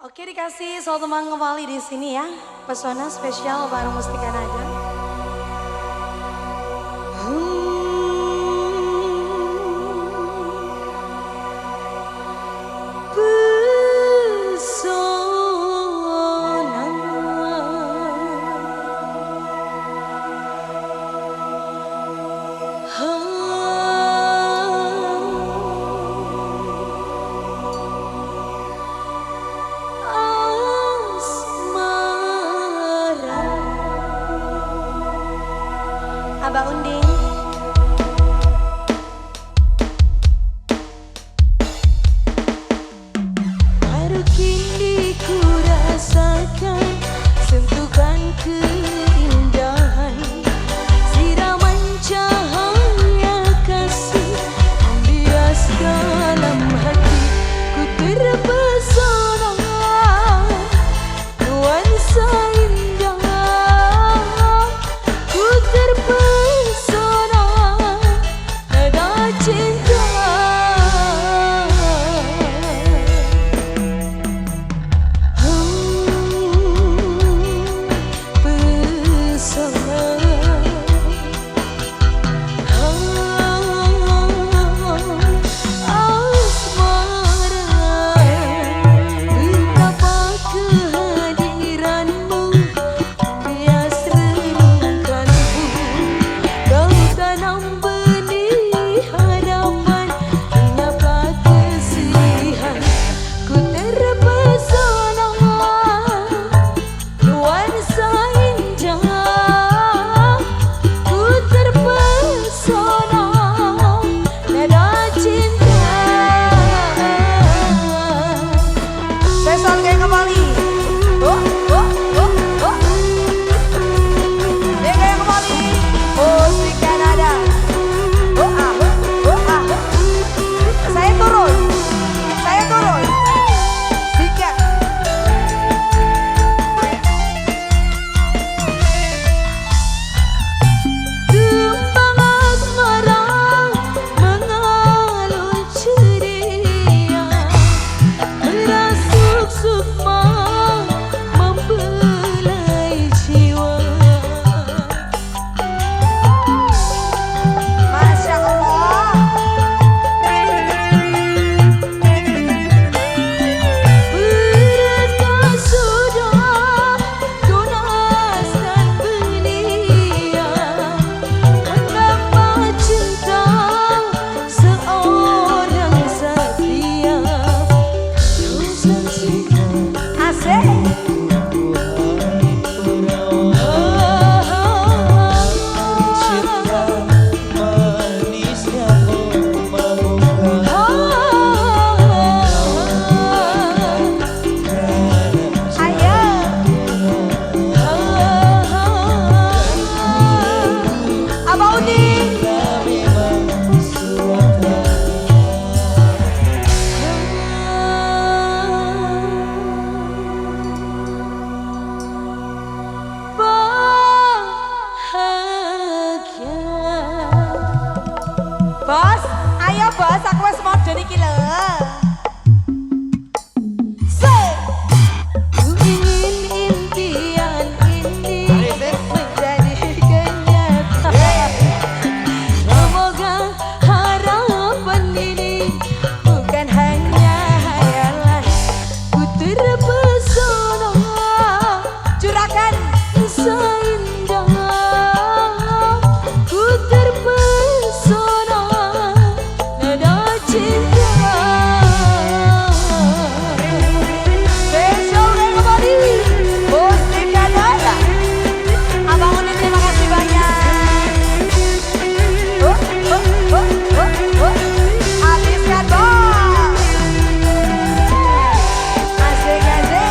Oke, dikasih Soul Temang kembali di sini ya. Pesona spesial bareng Mustika Nada. Abah Unding. Baru kini ku rasakan sentuhan keindahan, siraman cahaya kasih membias dalam hati. Ku terpesona nuansa indah, ku terpesona nada cinta. Bos, ayo bos, aku wis modern iki lho. Ku ingin impian ini menjadi kenyataan. Semoga harapan ini bukan hanya hayalan. Ku terpesona curahkan seindah. Ku terpesona Asik asik.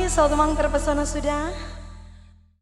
Sotemang terpesona sudah.